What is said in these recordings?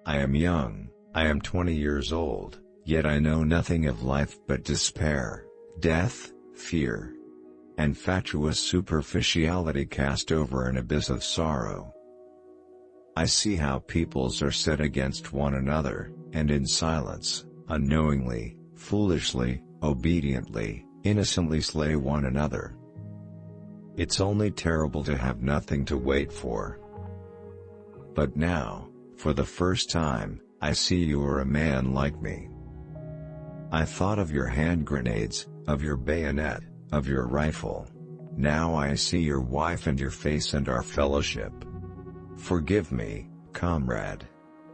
I am young, I am 20 years old, yet I know nothing of life but despair, death, fear, and fatuous superficiality cast over an abyss of sorrow. I see how peoples are set against one another, and in silence, unknowingly, foolishly, obediently, innocently slay one another. It's only terrible to have nothing to wait for. But now, for the first time, I see you are a man like me. I thought of your hand grenades, of your bayonet, of your rifle. Now I see your wife and your face and our fellowship. Forgive me, comrade.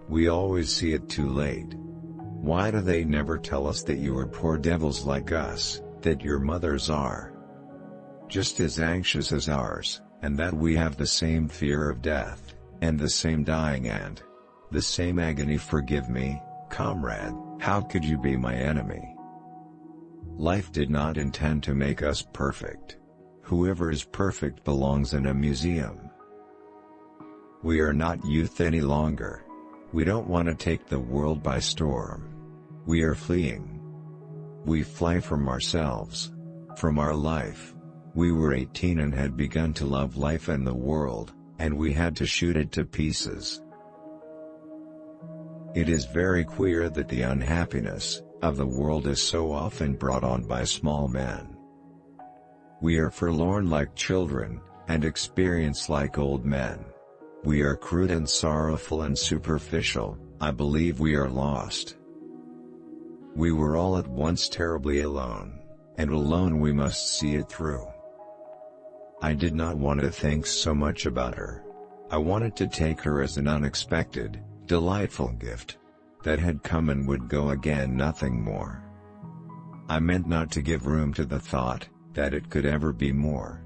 We always see it too late. Why do they never tell us that you are poor devils like us, that your mothers are just as anxious as ours, and that we have the same fear of death, and the same dying and the same agony? Forgive me, comrade, how could you be my enemy? Life did not intend to make us perfect. Whoever is perfect belongs in a museum. We are not youth any longer. We don't want to take the world by storm. We are fleeing. We fly from ourselves, from our life. We were 18 and had begun to love life and the world, and we had to shoot it to pieces. It is very queer that the unhappiness of the world is so often brought on by small men. We are forlorn like children, and experience like old men. We are crude and sorrowful and superficial. I believe we are lost. We were all at once terribly alone, and alone we must see it through. I did not want to think so much about her. I wanted to take her as an unexpected, delightful gift that had come and would go again, nothing more. I meant not to give room to the thought that it could ever be more.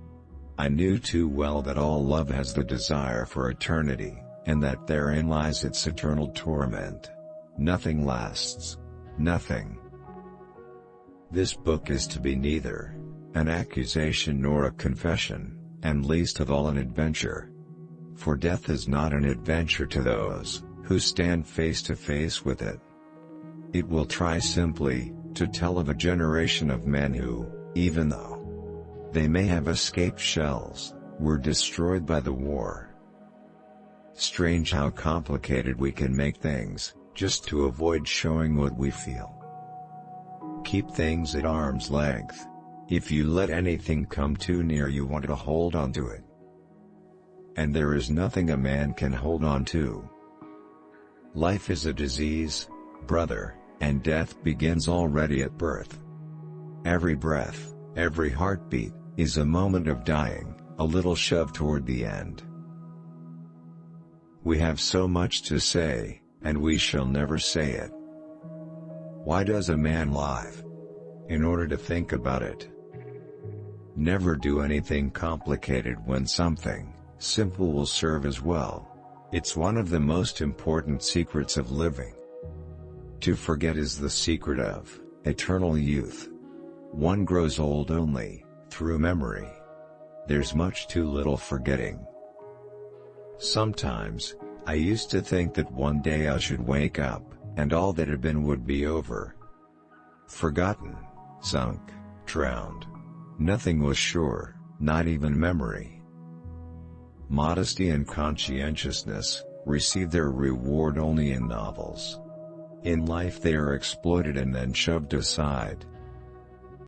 I knew too well that all love has the desire for eternity, and that therein lies its eternal torment. Nothing lasts. Nothing. This book is to be neither an accusation nor a confession, and least of all an adventure. For death is not an adventure to those who stand face to face with it. It will try simply to tell of a generation of men who, even though they may have escaped shells, were destroyed by the war. Strange how complicated we can make things, just to avoid showing what we feel. Keep things at arm's length. If you let anything come too near, you want to hold on to it. And there is nothing a man can hold on to. Life is a disease, brother, and death begins already at birth. Every breath, every heartbeat, is a moment of dying, a little shove toward the end. We have so much to say, and we shall never say it. Why does a man live? In order to think about it. Never do anything complicated when something simple will serve as well. It's one of the most important secrets of living. To forget is the secret of eternal youth. One grows old only through memory. There's much too little forgetting. Sometimes, I used to think that one day I should wake up, and all that had been would be over. Forgotten, sunk, drowned. Nothing was sure, not even memory. Modesty and conscientiousness receive their reward only in novels. In life they are exploited and then shoved aside,